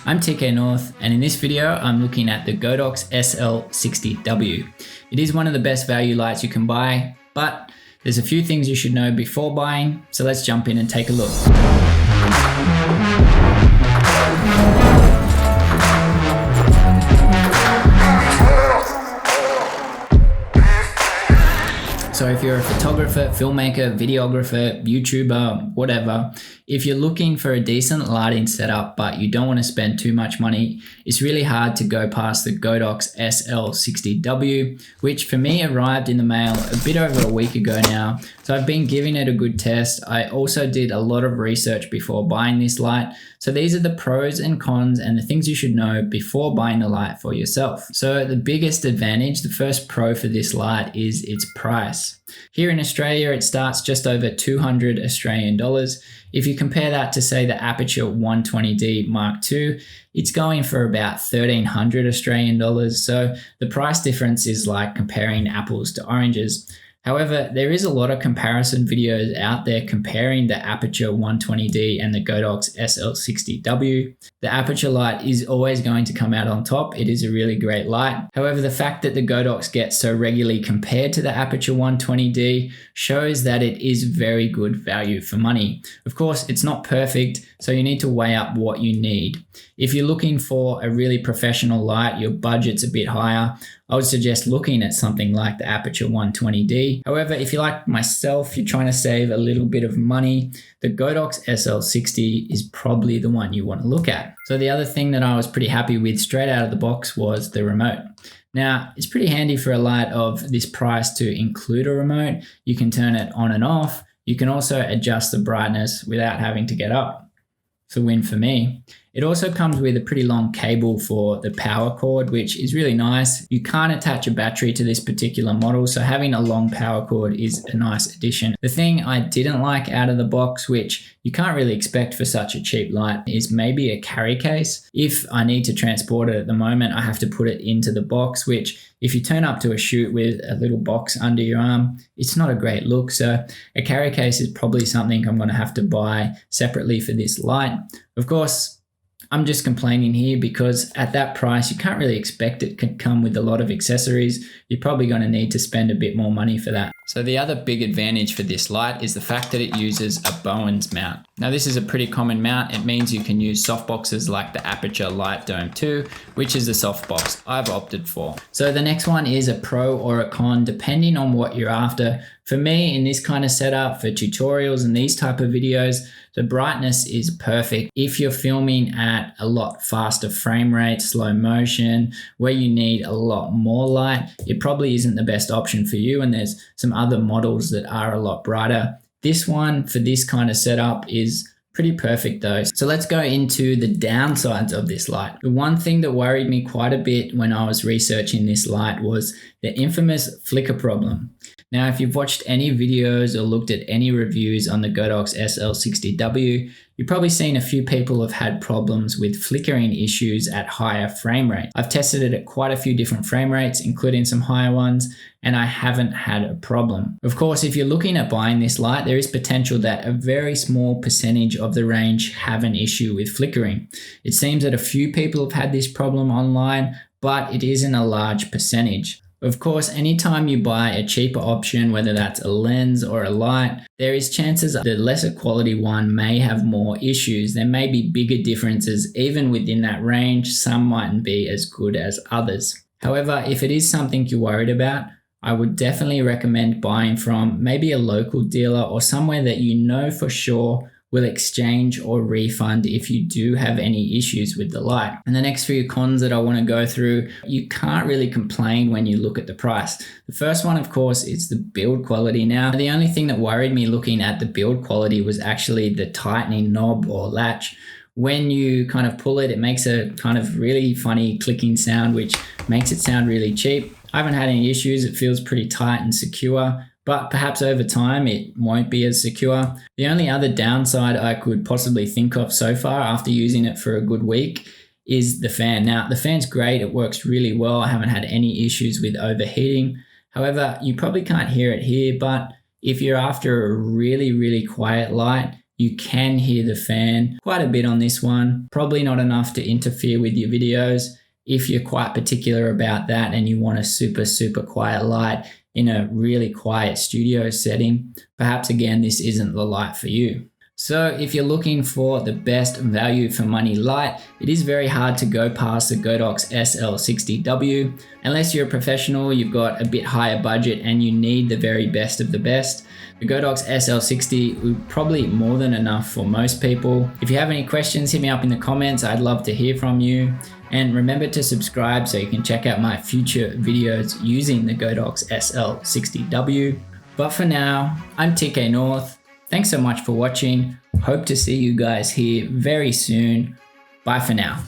I'm TK North, and in this video I'm looking at the Godox SL60W. It is one of the best value lights you can buy, but there's a few things you should know before buying, so let's jump in and take a look. So if you're a photographer, filmmaker, videographer, YouTuber, whatever, if you're looking for a decent lighting setup but you don't want to spend too much money, it's really hard to go past the Godox SL60W, which for me arrived in the mail a bit over a week ago now. So I've been giving it a good test. I also did a lot of research before buying this light. So these are the pros and cons and the things you should know before buying the light for yourself. So the biggest advantage, the first pro for this light is its price. Here in Australia, it starts just over 200 Australian dollars. If you compare that to say the Aputure 120D Mark II, it's going for about 1300 Australian dollars. So the price difference is like comparing apples to oranges. However, there is a lot of comparison videos out there comparing the Aputure 120D and the Godox SL60W. The Aputure light is always going to come out on top. It is a really great light. However, the fact that the Godox gets so regularly compared to the Aputure 120D shows that it is very good value for money. Of course, it's not perfect, so you need to weigh up what you need. If you're looking for a really professional light, your budget's a bit higher, I would suggest looking at something like the Aputure 120D. However, if you're like myself, you're trying to save a little bit of money, the Godox SL60 is probably the one you want to look at. So the other thing that I was pretty happy with straight out of the box was the remote. Now, it's pretty handy for a light of this price to include a remote. You can turn it on and off. You can also adjust the brightness without having to get up. It's a win for me. It also comes with a pretty long cable for the power cord, which is really nice. You can't attach a battery to this particular model, so having a long power cord is a nice addition. The thing I didn't like out of the box, which you can't really expect for such a cheap light, is maybe a carry case. If I need to transport it at the moment, I have to put it into the box, which if you turn up to a shoot with a little box under your arm, it's not a great look. So a carry case is probably something I'm going to have to buy separately for this light. Of course, I'm just complaining here because at that price, you can't really expect it to come with a lot of accessories. You're probably going to need to spend a bit more money for that. So the other big advantage for this light is the fact that it uses a Bowens mount. Now this is a pretty common mount. It means you can use softboxes like the Aputure Light Dome 2, which is the softbox I've opted for. So the next one is a pro or a con, depending on what you're after. For me, in this kind of setup, for tutorials and these type of videos, the brightness is perfect. If you're filming at a lot faster frame rate, slow motion, where you need a lot more light, it probably isn't the best option for you. And there's some other models that are a lot brighter. This one for this kind of setup is pretty perfect though. So let's go into the downsides of this light. The one thing that worried me quite a bit when I was researching this light was the infamous flicker problem. Now, if you've watched any videos or looked at any reviews on the Godox SL60W, you've probably seen a few people have had problems with flickering issues at higher frame rates. I've tested it at quite a few different frame rates, including some higher ones, and I haven't had a problem. Of course, if you're looking at buying this light, there is potential that a very small percentage of the range have an issue with flickering. It seems that a few people have had this problem online, but it isn't a large percentage. Of course, anytime you buy a cheaper option, whether that's a lens or a light, there is chances that the lesser quality one may have more issues. There may be bigger differences even within that range. Some mightn't be as good as others. However, if it is something you're worried about, I would definitely recommend buying from maybe a local dealer or somewhere that you know for sure will exchange or refund if you do have any issues with the light. And the next few cons that I want to go through, you can't really complain when you look at the price. The first one, of course, is the build quality. Now, the only thing that worried me looking at the build quality was actually the tightening knob or latch. When you kind of pull it, it makes a kind of really funny clicking sound, which makes it sound really cheap. I haven't had any issues. It feels pretty tight and secure, but perhaps over time it won't be as secure. The only other downside I could possibly think of so far after using it for a good week is the fan. Now, the fan's great. It works really well. I haven't had any issues with overheating. However, you probably can't hear it here, but if you're after a really, really quiet light, You can hear the fan quite a bit on this one, probably not enough to interfere with your videos. If you're quite particular about that and you want a super quiet light in a really quiet studio setting, perhaps again, this isn't the light for you. So if you're looking for the best value for money light, it is very hard to go past the Godox SL60W. Unless you're a professional, you've got a bit higher budget and you need the very best of the best. The Godox SL60 is probably more than enough for most people. If you have any questions, hit me up in the comments. I'd love to hear from you. And remember to subscribe so you can check out my future videos using the Godox SL60W. But for now, I'm TK North. Thanks so much for watching. Hope to see you guys here very soon. Bye for now.